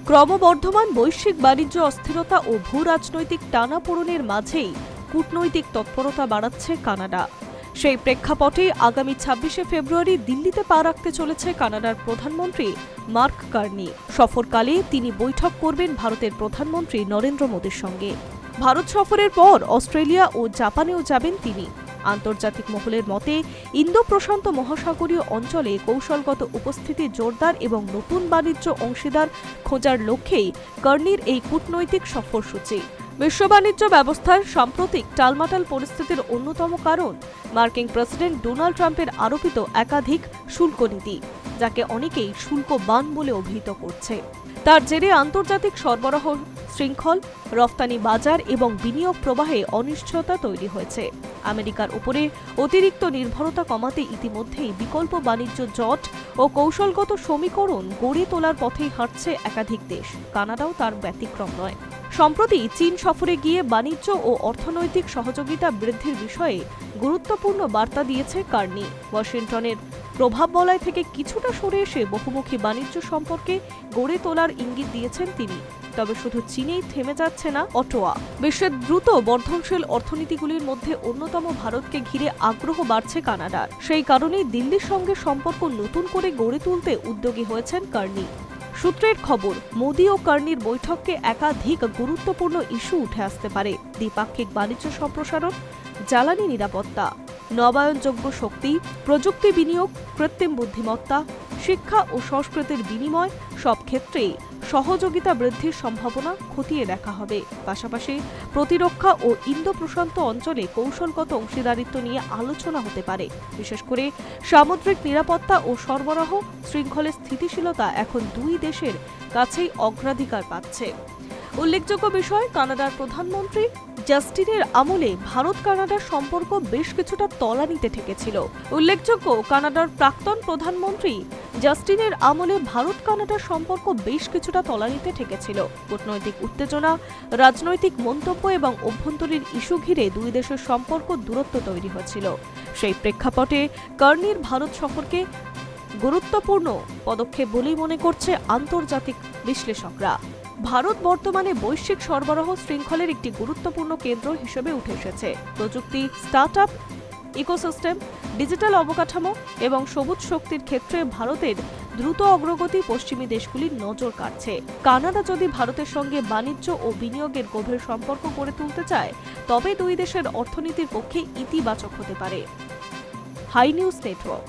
ক্রমবর্ধমান বৈশ্বিক বাণিজ্য অস্থিরতা ও ভূ রাজনৈতিক টানাপোড়েনের মাঝেই কূটনৈতিক তৎপরতা বাড়াচ্ছে কানাডা। সেই প্রেক্ষাপটে আগামী ২৬শে ফেব্রুয়ারি দিল্লিতে পা রাখতে চলেছে কানাডার প্রধানমন্ত্রী মার্ক কার্নি। সফরকালে তিনি বৈঠক করবেন ভারতের প্রধানমন্ত্রী নরেন্দ্র মোদীর সঙ্গে। ভারত সফরের পর অস্ট্রেলিয়া ও জাপানেও যাবেন তিনি। আন্তর্জাতিক মহলের মতে ইন্দো প্রশান্ত মহাসাগরীয় অঞ্চলে কৌশলগত উপস্থিতি জোরদার এবং নতুন বাণিজ্য অংশীদার খোঁজার লক্ষ্যেই কার্নির এই কূটনৈতিক সফরসূচি। বিশ্ব বাণিজ্য ব্যবস্থার সাম্প্রতিক টালমাটাল পরিস্থিতির অন্যতম কারণ মার্কিন প্রেসিডেন্ট ডোনাল্ড ট্রাম্পের আরোপিত একাধিক শুল্ক নীতি, যাকে অনেকেই শুল্ক বান বলে অভিহিত করছে। তার জেরে আন্তর্জাতিক সরবরাহ শৃঙ্খল, রফতানি বাজার এবং বিনিয়োগ প্রবাহে অনিশ্চয়তা তৈরি হয়েছে। আমেরিকার উপরে অতিরিক্ত নির্ভরতা কমাতে ইতিমধ্যেই বিকল্প বাণিজ্য জোট ও কৌশলগত সমীকরণ গড়ে তোলার পথেই হাঁটছে একাধিক দেশ। কানাডাও তার ব্যতিক্রম নয়। সম্প্রতি চীন সফরে গিয়ে বাণিজ্য ও অর্থনৈতিক সহযোগিতা বৃদ্ধির বিষয়ে গুরুত্বপূর্ণ বার্তা দিয়েছে কার্নি। ওয়াশিংটনের প্রভাব বলয় থেকে কিছুটা সরে এসে বহুমুখী বাণিজ্য সম্পর্কে গড়ে তোলার ইঙ্গিত দিয়েছেন তিনি। তবে শুধু চীনেই থেমে যাচ্ছে না অটোয়া। বিশ্বের দ্রুত বর্ধনশীল অর্থনীতিগুলির মধ্যে অন্যতম ভারতকে ঘিরে আগ্রহ বাড়ছে কানাডার। সেই কারণেই দিল্লির সঙ্গে সম্পর্ক নতুন করে গড়ে তুলতে উদ্যোগী হয়েছেন কার্নি। সূত্রের খবর, মোদি ও কার্নির বৈঠককে একাধিক গুরুত্বপূর্ণ ইস্যু উঠে আসতে পারে। দ্বিপাক্ষিক বাণিজ্য সম্প্রসারণ, জ্বালানি নিরাপত্তা, নবায়নযোগ্য শক্তি, প্রযুক্তি বিনিয়োগ, কৃত্রিম বুদ্ধিমত্তা, শিক্ষা ও সংস্কৃতির বিনিময় সব ক্ষেত্রেই সহযোগিতা বৃদ্ধির সম্ভাবনা খতিয়ে দেখা হবে। পাশাপাশি প্রতিরক্ষা ও ইন্দো প্রশান্ত অঞ্চলে কৌশলগত অংশীদারিত্ব নিয়ে আলোচনা হতে পারে। বিশেষ করে সামুদ্রিক নিরাপত্তা ও সরবরাহ শৃঙ্খলের স্থিতিশীলতা এখন দুই দেশের কাছেই অগ্রাধিকার পাচ্ছে। উল্লেখযোগ্য বিষয়, কানাডার প্রধানমন্ত্রী জাস্টিনের আমলে ভারত কানাডার সম্পর্ক বেশ কিছুটা তলানিতে ঠেকেছিল। উল্লেখযোগ্য, কানাডার প্রাক্তন প্রধানমন্ত্রী জাস্টিনের আমলে ভারত কানাডার সম্পর্ক বেশ কিছুটা তলানিতে ঠেকেছিল। কূটনৈতিক উত্তেজনা, রাজনৈতিক মন্তব্য এবং অভ্যন্তরীণ ইস্যু ঘিরে দুই দেশের সম্পর্ক দূরত্ব তৈরি হয়েছিল। সেই প্রেক্ষাপটে কার্নির ভারত সফরকে গুরুত্বপূর্ণ পদক্ষেপ বলেই মনে করছে আন্তর্জাতিক বিশ্লেষকরা। ভারত বর্তমানে বৈশ্বিক সরবরাহ শৃঙ্খলের একটি গুরুত্বপূর্ণ কেন্দ্র হিসেবে উঠে এসেছে। প্রযুক্তি, স্টার্টআপ, ইকোসিস্টেম, ডিজিটাল অবকাঠামো এবং সবুজ শক্তির ক্ষেত্রে ভারতের দ্রুত অগ্রগতি পশ্চিমী দেশগুলির নজর কাড়ছে। কানাডা যদি ভারতের সঙ্গে বাণিজ্য ও বিনিয়োগের গভীর সম্পর্ক গড়ে তুলতে চায়, তবে দুই দেশের অর্থনীতির পক্ষে ইতিবাচক হতে পারে। High news network.